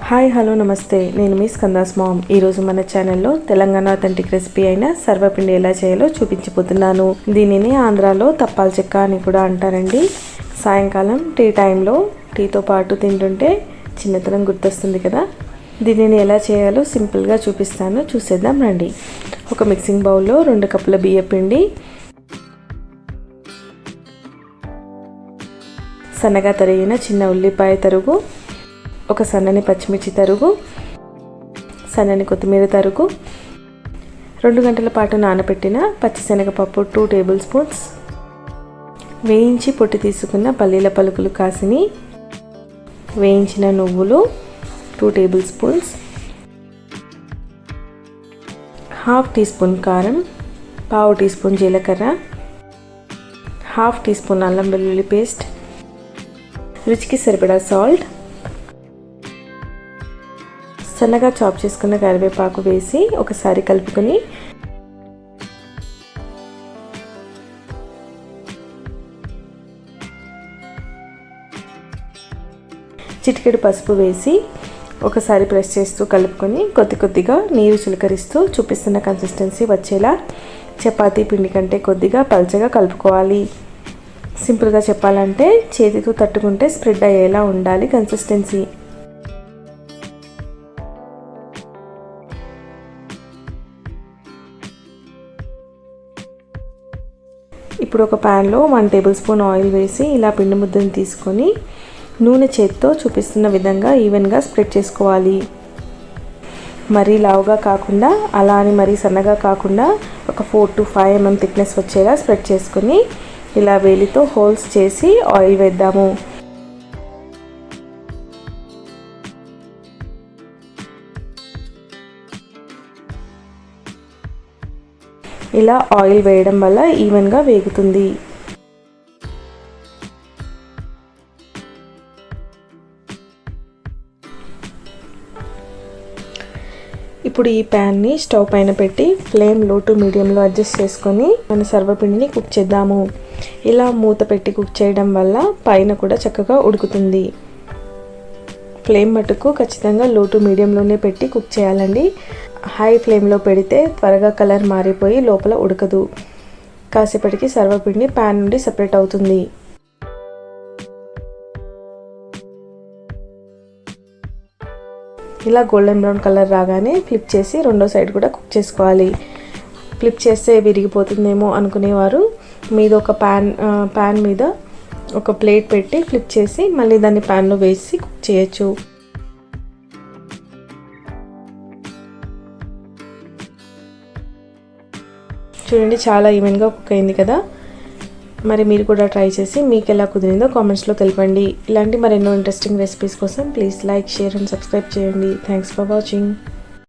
Hi hello నమస్తే, నేను మీ స్కందాస్ ma'am. ఈరోజు మన ఛానల్లో తెలంగాణ అథెంటిక్ రెసిపీ అయిన సర్వపిండి ఎలా చేయాలో చూపించబోతున్నాను. దీనిని ఆంధ్రాలో తప్పాల చెక్క అని కూడా అంటారండి. సాయంకాలం టీ టైంలో టీతో పాటు తింటుంటే చిన్నతనం గుర్తొస్తుంది కదా. దీనిని ఎలా చేయాలో సింపుల్గా చూపిస్తాను, చూసేద్దాం రండి. ఒక మిక్సింగ్ బౌల్లో 2 కప్పుల బియ్యపిండి, సన్నగా తరిగిన చిన్న ఉల్లిపాయ తరుగు, ఒక సన్నని పచ్చిమిర్చి తరుగు, సన్నని కొత్తిమీర తరుగు, 2 గంటల పాటు నానబెట్టిన పచ్చిశనగపప్పు 2 టేబుల్ స్పూన్స్, వేయించి పొట్టి తీసుకున్న పల్లీల పలుకులు కాసిని, వేయించిన నువ్వులు 2 టేబుల్ స్పూన్స్, ½ టీ స్పూన్ కారం, పావు టీ స్పూన్ జీలకర్ర, ½ టీ స్పూన్ అల్లం వెల్లుల్లి పేస్ట్, రుచికి సరిపడా సాల్ట్, సన్నగా చాప్ చేసుకున్న కరివేపాకు వేసి ఒకసారి కలుపుకొని చిటికెడు పసుపు వేసి ఒకసారి ప్రెస్ చేస్తూ కలుపుకొని కొద్దిగా నీరు చిలకరిస్తూ చూపిస్తున్న కన్సిస్టెన్సీ వచ్చేలా చపాతీ పిండి కంటే కొద్దిగా పల్చగా కలుపుకోవాలి. సింపుల్గా చెప్పాలంటే చేతితో తట్టుకుంటే స్ప్రెడ్ అయ్యేలా ఉండాలి కన్సిస్టెన్సీ. ఇప్పుడు ఒక ప్యాన్లో 1 టేబుల్ స్పూన్ ఆయిల్ వేసి ఇలా పిండి ముద్దను తీసుకొని నూనె చేత్తో చూపిస్తున్న విధంగా ఈవెన్గా స్ప్రెడ్ చేసుకోవాలి. మరీ లావుగా కాకుండా అలా అని మరీ సన్నగా కాకుండా ఒక 4 to 5 mm థిక్నెస్ వచ్చేలా స్ప్రెడ్ చేసుకొని ఇలా వేలితో హోల్స్ చేసి ఆయిల్ వేద్దాము. ఇలా ఆయిల్ వేయడం వల్ల ఈవెన్గా వేగుతుంది. ఇప్పుడు ఈ ప్యాన్ని స్టవ్ పైన పెట్టి ఫ్లేమ్ లో టు మీడియంలో అడ్జస్ట్ చేసుకొని మన సర్వపిండిని కుక్ చేద్దాము. ఇలా మూత పెట్టి కుక్ చేయడం వల్ల పైన కూడా చక్కగా ఉడుకుతుంది. ఫ్లేమ్ మటుకు ఖచ్చితంగా లో టు మీడియంలోనే పెట్టి కుక్ చేయాలండి. హై ఫ్లేమ్లో పెడితే త్వరగా కలర్ మారిపోయి లోపల ఉడకదు. కాసేపటికి సర్వపిండి ప్యాన్ నుండి సెపరేట్ అవుతుంది. ఇలా గోల్డెన్ బ్రౌన్ కలర్ రాగానే ఫ్లిప్ చేసి రెండో సైడ్ కూడా కుక్ చేసుకోవాలి. ఫ్లిప్ చేస్తే విరిగిపోతుందేమో అనుకునేవారు మీద ఒక ప్యాన్ మీద ఒక ప్లేట్ పెట్టి ఫ్లిప్ చేసి మళ్ళీ దాన్ని ప్యాన్లో వేసి కుక్ చేయొచ్చు. చూడండి, చాలా ఈవెన్గా కుక్ అయింది కదా. మరి మీరు కూడా ట్రై చేసి మీకు ఎలా కుదిరిందో కామెంట్స్లో తెలపండి. ఇలాంటి మరెన్నో ఇంట్రెస్టింగ్ రెసిపీస్ కోసం please like, share and subscribe చేయండి. Thanks for watching.